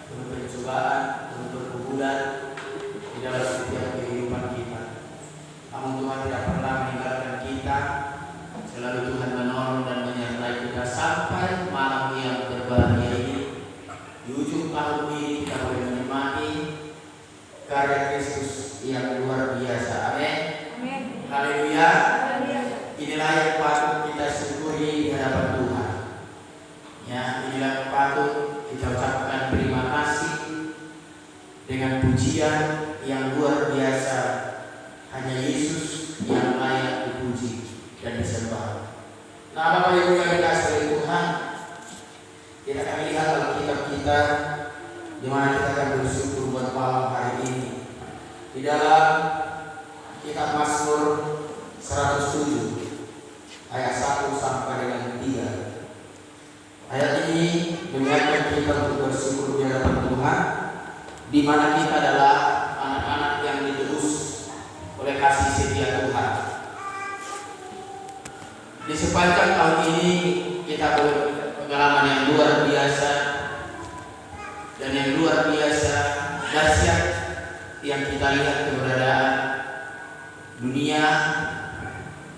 penuh pencobaan, penuh pergumulan di dalam setiap kehidupan kita. Namun Tuhan tidak pernah meninggalkan kita. Selalu Tuhan menolong dan menyertai kita sampai malam yang berbahagia ini. Di ujung tahun ini kita boleh menikmati karya Kristus yang luar biasa. Amin. Haleluya. Inilah yang patut kita syukuri di hadapan Tuhan. Ya, inilah yang patut kita ucapkan terima kasih dengan pujian yang luar biasa. Hanya Yesus yang layak dipuji dan disembah. Nah, Bapak Ibu yang dikasihi oleh Tuhan, kita akan lihat Alkitab kita di mana kita akan bersyukur buat malam hari ini. Di dalam kitab Mazmur 107 ayat 1 sampai dengan 3. Ayat ini mengingatkan kita untuk bersyukur di hadapan Tuhan, di mana kita adalah anak-anak yang ditebus oleh kasih setia Tuhan. Di sepanjang tahun ini kita boleh pengalaman yang luar biasa dan yang luar biasa dahsyat yang kita lihat keberadaan dunia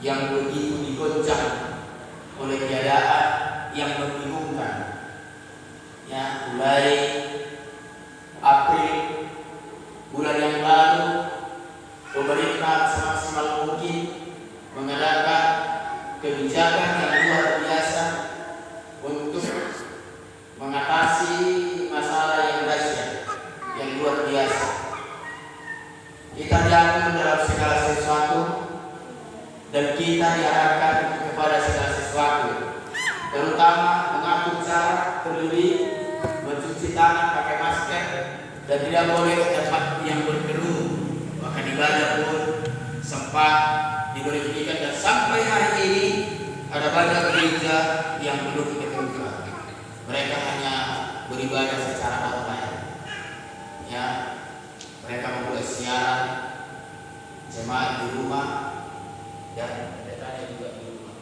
yang begitu digoncang oleh keadaan yang membingungkan. Ya, mulai April bulan yang lalu, pemerintah semaksimal mungkin mengadakan kebijakan yang luar biasa untuk mengatasi masalah yang dahsyat, yang luar biasa. Kita diatur dalam segala sesuatu dan kita diarahkan kepada segala sesuatu, terutama mengatur cara berdiri, mencuci tangan, pakai masker, dan tidak boleh ke tempat yang berkerumun. Bahkan ibadah pun sempat diberhentikan, dan sampai hari ini ada banyak gereja yang belum terbuka. Mereka hanya beribadah secara online. Ya, mereka membuat siaran jemaat di rumah dan pendetanya juga di rumah.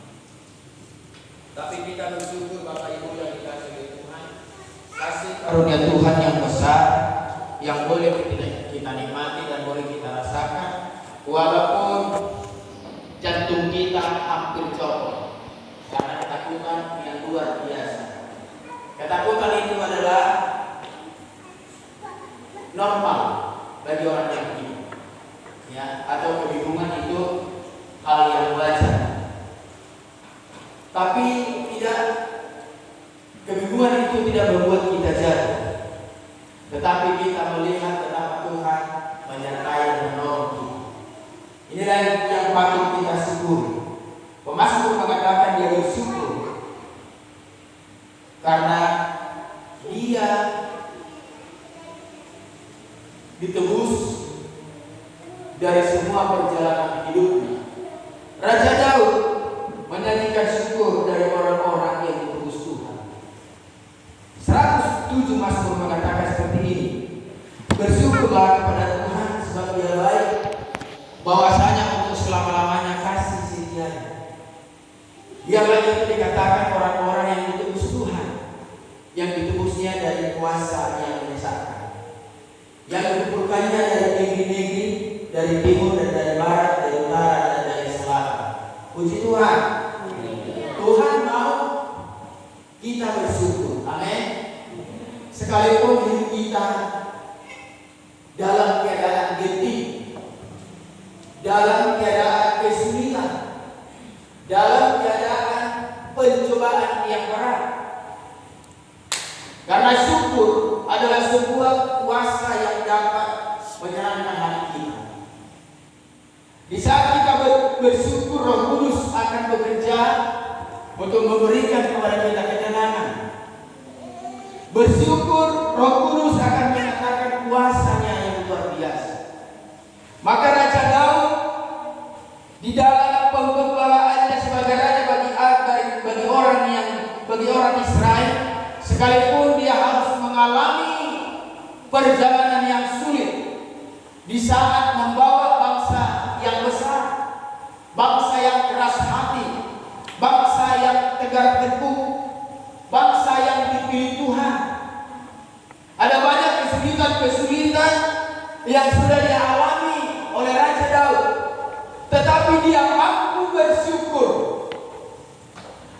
Tapi kita bersyukur Bapak Ibu yang dikasihi oleh Tuhan, kasih karunia Tuhan yang besar yang boleh kita nikmati dan boleh kita rasakan, walaupun jantung kita hampir copot karena ketakutan yang luar biasa. Ketakutan itu adalah normal bagi orang yang hidup, ya, atau kebingungan itu hal yang wajar. Tapi kebingungan itu tidak membuat kita jatuh, tetapi kita melihat betapa Tuhan menyertai dan menolong kita. Inilah yang patut kita syukuri. Pemazmur mengatakan dia bersyukur karena dia ditebus dari semua perjalanan hidupnya. Raja Daud menyanyikan syukur dari orang-orang yang ditebus Tuhan. 107 Mazmur mengatakan seperti ini: bersyukurlah kepada Tuhan sebab Dia baik, bahwasanya untuk selama-lamanya kasih setianya. Yang lain itu dikatakan orang-orang yang ditebus Tuhan, yang ditebusnya dari kuasa yang menyesatkan, yang dikumpulkannya dari negeri-negeri, dari timur dan dari barat, dari utara dan dari selatan. Puji Tuhan. Tuhan mau kita bersyukur. Amin. Sekalipun hidup kita dalam keadaan genting, dalam keadaan kesulitan, dalam keadaan pencobaan yang berat, karena syukur adalah sebuah kuasa yang dapat menyenangkan hati kita. Di saat kita bersyukur, Roh Kudus akan bekerja untuk memberikan kepada kita ketenangan. Bersyukur, Roh Kudus akan menyatakan kuasanya yang luar biasa. Maka Raja Daud di dalam penggembalaannya sebagai raja bagi orang Israel, sekalipun dia harus mengalami perjalanan yang sulit di saat membawa bangsa yang besar, bangsa yang keras hati, bangsa yang tegar tengkuk, bangsa yang dipilih Tuhan. Ada banyak kesulitan-kesulitan yang sudah dialami oleh Raja Daud, tetapi dia mampu bersyukur.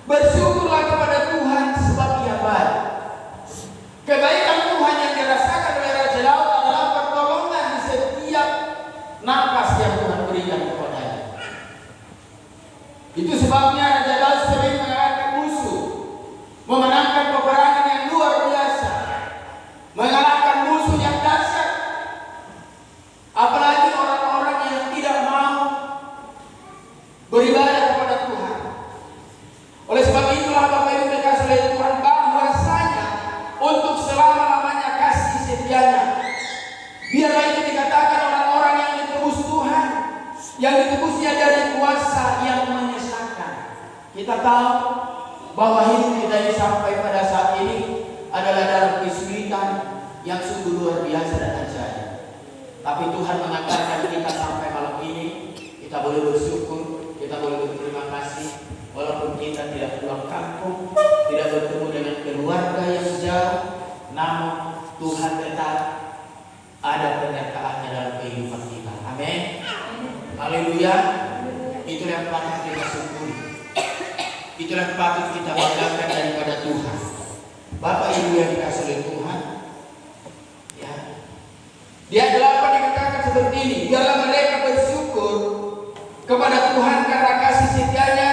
Bersyukurlah kepada Tuhan sebab Ia baik. Kebaikan Tuhan yang dirasakan oleh Raja Daud adalah pertolongan di setiap napas yang Tuhan berikan kepadanya. Itu sebabnya Raja Daud sering mengalahkan musuh, memenangkan peperangan yang luar biasa, mengalahkan musuh yang dahsyat. Apalagi orang-orang yang tidak mau beribadah kepada Tuhan. Oleh sebab itulah Bapak Ibu dikasih oleh Tuhan, bahwasanya untuk selama-lamanya kasih setianya. Biarlah itu dikatakan orang-orang yang ditebus Tuhan, yang ditebusnya dari kuasa yang menyesatkan. Kita tahu bahwa hidup kita ini sampai pada saat ini adalah dalam kesulitan yang sungguh luar biasa dan ajaib. Tapi Tuhan mengantarkan kita sampai malam ini. Kita boleh bersyukur, kita boleh berterima kasih, walaupun kita tidak pulang kampung, tidak bertemu dengan keluarga yang jauh, namun Tuhan tetap ada penyertaannya dalam kehidupan kita. Amin. Haleluya. Itulah yang patut kita syukuri. Itulah yang patut kita banggakan daripada Tuhan. Bapak Ibu yang dikasih oleh Tuhan, ya. Di ayat 8 dikatakan seperti ini, biarlah mereka bersyukur kepada Tuhan karena kasih setianya,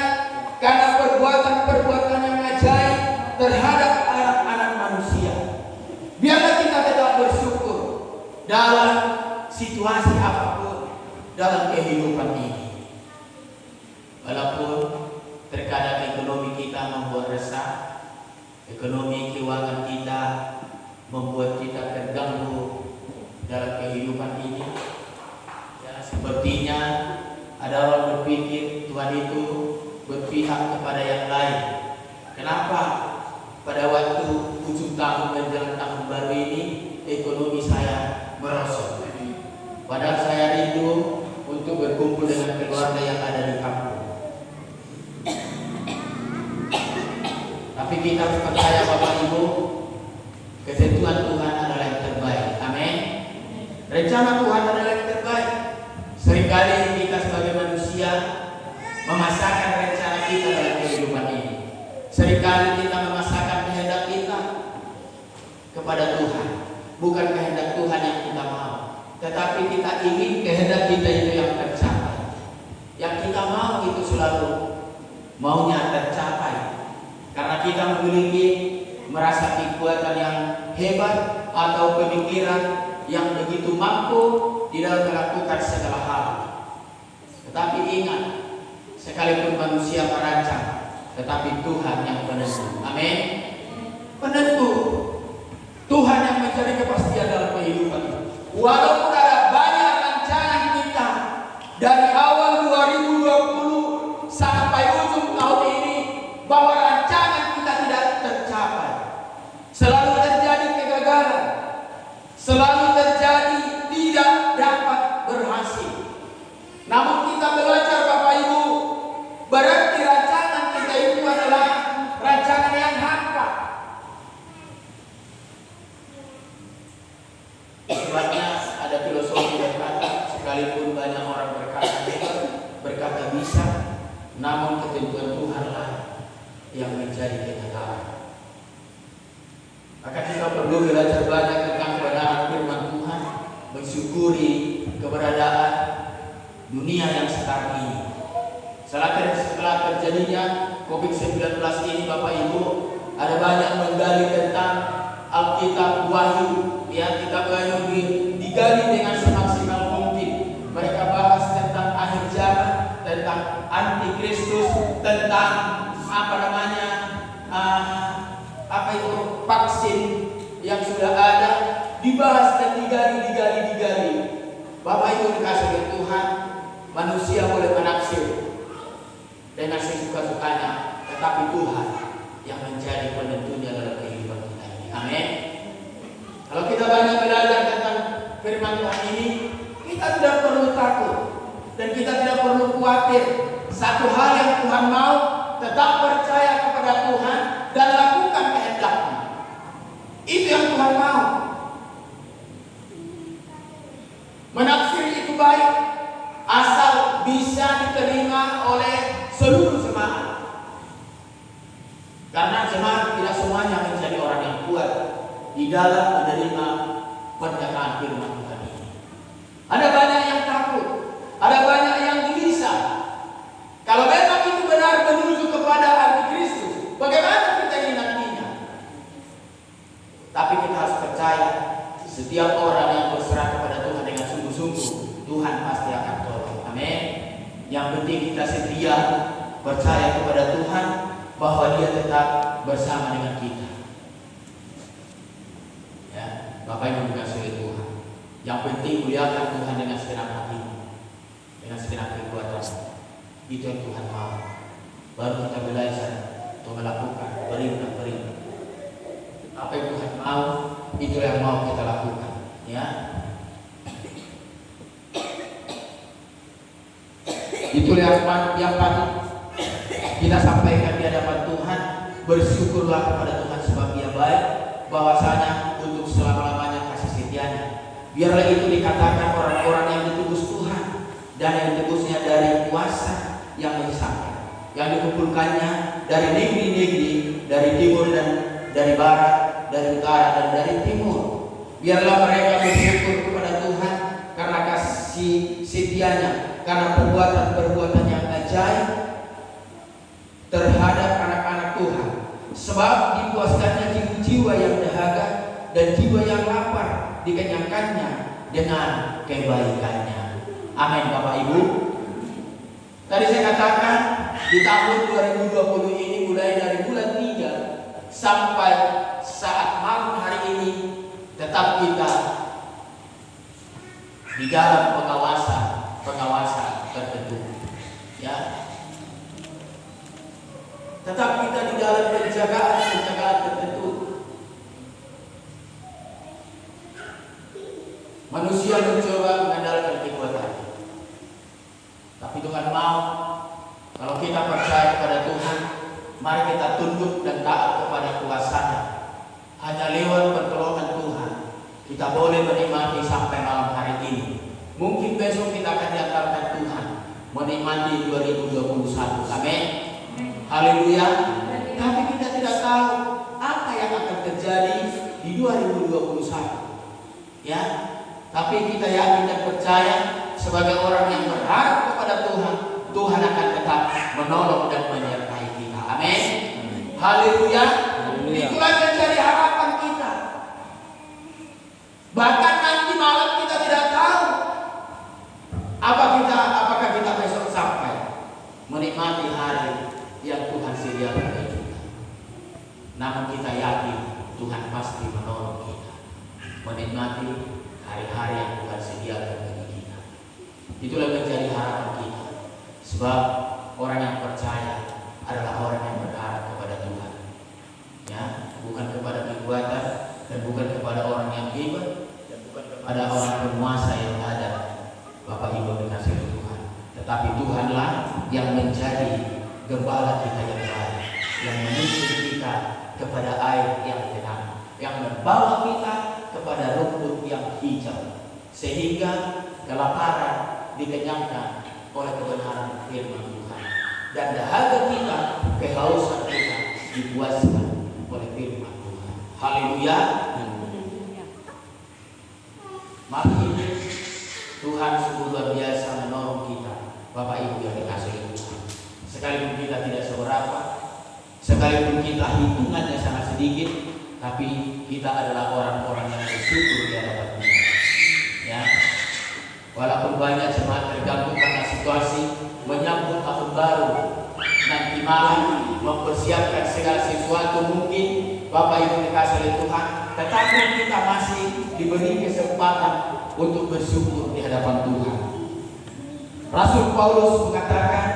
karena perbuatan-perbuatan yang ajaib terhadap anak-anak manusia. Biarlah kita tetap bersyukur dalam situasi apapun dalam kehidupan ini. Walaupun terkadang ekonomi kita membuat resah, ekonomi keuangan kita membuat kita terganggu dalam kehidupan ini. Ya, sepertinya ada orang berpikir Tuhan itu berpihak kepada yang lain. Kenapa pada waktu ujung tahun menjelang tahun baru ini ekonomi saya merosot? Padahal saya rindu untuk berkumpul dengan keluarga yang ada di kampung. Tapi kita harus percaya Bapak Ibu, ketentuan Tuhan adalah yang terbaik. Amin. Rencana Tuhan adalah yang terbaik. Seringkali kita sebagai manusia memasakkan rencana kita dalam kehidupan ini. Seringkali kita memasakkan kehendak kita kepada Tuhan, bukan kehendak Tuhan yang kita mau, tetapi kita ingin kehendak kita itu yang tercapai. Yang kita mau itu selalu maunya tercapai, karena kita memiliki merasa kekuatan yang hebat atau pemikiran yang begitu mampu di dalam melakukan segala hal. Tetapi ingat, sekalipun manusia merancang, tetapi Tuhan yang penentu. Amin. Penentu. Tuhan yang mencari kepastian dalam kehidupan. Walaupun ada banyak rancangan kita dari awal 2020 sampai ujung tahun ini, bahwa rancangan kita tidak tercapai. Selalu terjadi kegagalan, selalu terjadi tidak dapat berhasil. Namun kita belajar Bapak Ibu, berarti rancangan kita itu adalah rancangan yang hampa. Sebabnya ada filosofi berkata, sekalipun banyak orang berkata bisa, namun ketentuan Tuhanlah yang menjadi kenyataan. Maka kita perlu belajar banyak tentang kebenaran firman Tuhan, mensyukuri keberadaan dunia yang sekarang ini. Setelah terjadinya COVID-19 ini Bapak Ibu, ada banyak menggali tentang Alkitab Wahyu. Ya, kitab Wahyu digali dengan semaksimal mungkin. Mereka bahas tentang akhir zaman, tentang antikristus, tentang vaksin yang sudah ada, dibahas dan digali. Bapak Ibu dikasih oleh Tuhan, manusia boleh menaksir dengan sesuka-sukanya, tetapi Tuhan yang menjadi penentunya dalam kehidupan kita ini. Amin. Kalau kita banyak belajar tentang firman Tuhan ini, kita tidak perlu takut dan kita tidak perlu khawatir. Satu hal yang Tuhan mau, tetap percaya kepada Tuhan dan lakukan kehendaknya. Itu yang Tuhan mau. Menafsir itu baik asal bisa diterima oleh seluruh jemaat. Karena jemaat tidak semuanya menjadi orang yang kuat di dalam menerima penyataan firman Tuhan ini. Ada banyak yang takut, ada banyak yang gelisah. Kalau memang itu benar menuju kepada antikristus, bagaimana kita ini nantinya? Tapi kita harus percaya, setiap orang yang berserah kepada Tuhan dengan sungguh-sungguh, Tuhan pasti akan tolong. Amin. Yang penting kita setia percaya kepada Tuhan bahwa Dia tetap bersama dengan kita. Ya, Bapak Ibu dikasihi Tuhan. Yang penting muliakan Tuhan dengan segenap hatimu, dengan segenap kekuatan. Itu yang Tuhan mau. Baru kita belajar untuk melakukan perintah-perintah. Apa yang Tuhan mau, itu yang mau kita lakukan. Ya. Itulah yang patut kita sampaikan di hadapan Tuhan. Bersyukurlah kepada Tuhan sebab Dia baik, bahwasanya untuk selama-lamanya kasih setianya. Biarlah itu dikatakan orang-orang yang ditebus Tuhan, dan yang ditebusnya dari kuasa yang mengisahkan, yang dikumpulkannya dari negeri-negeri, dari timur dan dari barat, dari utara dan dari timur. Biarlah mereka bersyukur kepada Tuhan karena kasih setianya, karena perbuatan-perbuatan yang ajaib terhadap anak-anak Tuhan. Sebab dipuaskannya jiwa-jiwa yang dahaga dan jiwa yang lapar dikenyangkannya dengan kebaikannya. Amin Bapak Ibu. Tadi saya katakan di tahun 2020 ini, mulai dari bulan 3 sampai saat malam hari ini, tetap kita di dalam pengawasan tertentu. Ya. Tetap kita di dalam penjagaan tertentu. Manusia mencoba mengandalkan kekuatan, tapi Tuhan mau kalau kita percaya kepada Tuhan, mari kita tunduk dan taat kepada kuasa-Nya. Hanya lewat pertolongan Tuhan kita boleh menikmati sampai malam hari ini. Mungkin besok kita akan diantarkan Tuhan menikmati 2021. Amin. Haleluya. Tapi kita tidak tahu apa yang akan terjadi di 2021. Ya. Tapi kita yakin dan percaya sebagai orang yang berharap kepada Tuhan, Tuhan akan tetap menolong dan menyertai kita. Amin. Haleluya. Itulah menjadi harapan kita. Bahkan nanti malam kita tidak tahu apakah kita besok sampai menikmati hari yang Tuhan sediakan bagi kita. Namun kita yakin Tuhan pasti menolong kita menikmati hari-hari yang Tuhan sediakan bagi kita. Itulah menjadi harapan kita. Sebab orang yang percaya adalah orang yang berharap kepada Tuhan. Ya, bukan kepada kekuatan dan bukan kepada orang yang hebat dan bukan kepada orang penguasa yang ada. Bapak Ibu dikasihi Tuhan. Tetapi Tuhanlah yang menjadi gembala kita yang baik, yang menuntun kita kepada air yang tenang, yang membawa kita kepada rumput yang hijau, sehingga kelaparan dikenyangkan oleh kebenaran firman Tuhan, dan dahaga kita, kehausan kita dipuaskan oleh firman Tuhan. Haleluya. Mari ini Tuhan sungguh luar biasa menolong kita, Bapak Ibu yang dikasihi Tuhan. Sekalipun kita tidak seberapa, sekalipun kita hitungannya sangat sedikit, tapi kita adalah orang-orang yang bersyukur di hadapan Tuhan. Ya, walaupun banyak jemaat terganggu karena situasi menyambut tahun baru, nanti malam mempersiapkan segala sesuatu mungkin, Bapak Ibu dikasihi Tuhan, tetapi kita masih diberi kesempatan untuk bersyukur di hadapan Tuhan. Rasul Paulus mengatakan,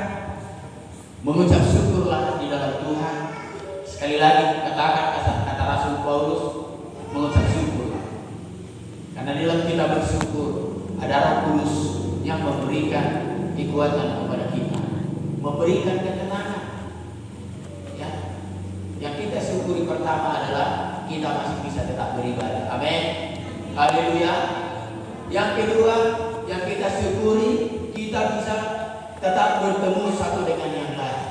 mengucap syukurlah di dalam Tuhan. Sekali lagi katakan kata Rasul Paulus, mengucap syukur. Karena di dalam kita bersyukur ada Roh Kudus yang memberikan kekuatan kepada kita, memberikan ketenangan. Ya. Yang kita syukuri pertama adalah kita masih bisa tetap beribadah. Amin. Haleluya. Yang kedua, yang kita syukuri, kita bisa tetap bertemu satu dengan yang lain.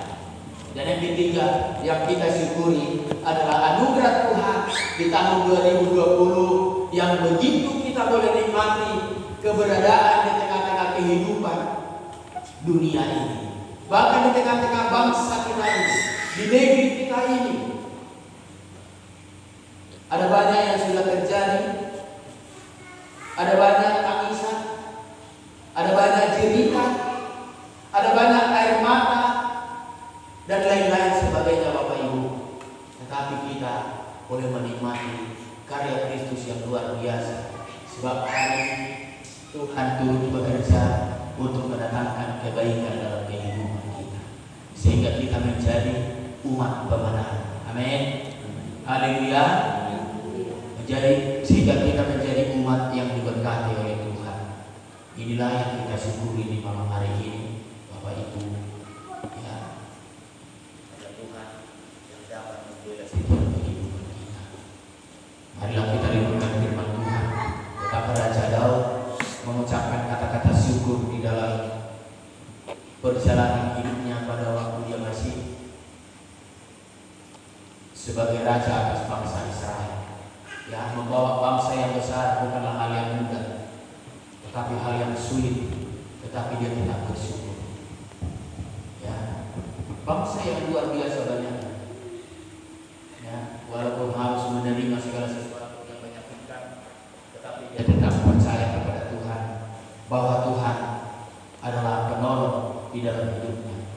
Dan yang ketiga, yang kita syukuri adalah anugerah Tuhan di tahun 2020 yang begitu kita boleh nikmati keberadaan di tengah-tengah kehidupan dunia ini. Bahkan di tengah-tengah bangsa kita ini, di negeri kita ini, ada banyak yang sudah terjadi, ada banyak tangisan, ada banyak cerita, ada banyak air mata, dan lain-lain sebagainya Bapak Ibu. Tetapi kita boleh menikmati karya Kristus yang luar biasa. Sebab hari ini Tuhan turut bekerja untuk mendatangkan kebaikan dalam kehidupan kita, sehingga kita menjadi umat pemenang. Amin. Haleluya. Sehingga kita menjadi umat yang diberkati oleh Tuhan. Inilah yang kita syukuri di malam hari ini, Bapak Ibu. Ya, ada Tuhan yang dapat membela setiap kehidupan kita. Marilah kita renungkan firman Tuhan. Betapa Raja Daud mengucapkan kata-kata syukur di dalam perjalanan hidupnya pada waktu dia masih sebagai raja atas bangsa Israel. Ya, membawa bangsa yang besar bukanlah hal yang mudah, tetapi hal yang sulit, tetapi dia tidak bersyukur. Ya, bangsa yang luar biasa banyaknya. Ya, walaupun harus menerima segala sesuatu yang banyak berikan, tetapi dia tetap percaya kepada Tuhan bahwa Tuhan adalah penolong di dalam hidupnya.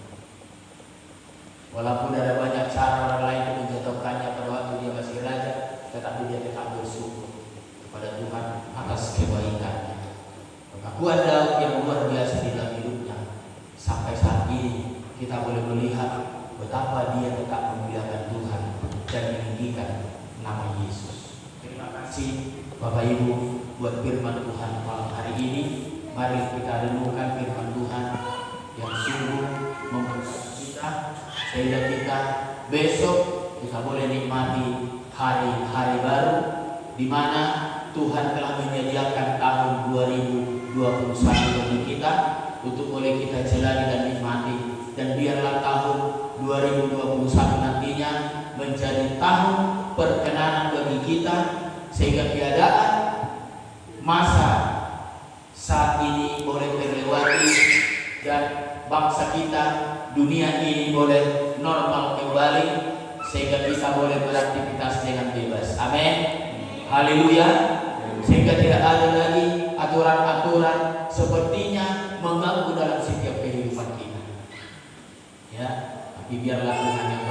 Walaupun ada banyak cara orang lain untuk menjatuhkannya pada waktu dia masih raja, tetapi dia tetap bersyukur kepada Tuhan atas kebaikannya. Pengakuan Daud yang luar biasa di dalam hidupnya. Sampai saat ini kita boleh melihat betapa dia tetap memuliakan Tuhan dan meninggikan nama Yesus. Terima kasih Bapak Ibu buat firman Tuhan malam hari ini. Mari kita renungkan firman Tuhan yang sungguh memberkati kita, sehingga kita besok kita boleh nikmati hari-hari baru di mana Tuhan telah menyediakan tahun 2021 bagi kita untuk boleh kita jalani dan nikmati. Dan biarlah tahun 2021 nantinya menjadi tahun perkenanan bagi kita, sehingga keadaan masa saat ini boleh terlewati dan bangsa kita, dunia ini boleh normal kembali, sehingga kita boleh beraktivitas dengan bebas. Amin. Haleluya. Sehingga tidak ada lagi aturan-aturan sepertinya mengganggu dalam setiap kehidupan kita. Ya, tapi biarlah Tuhan yang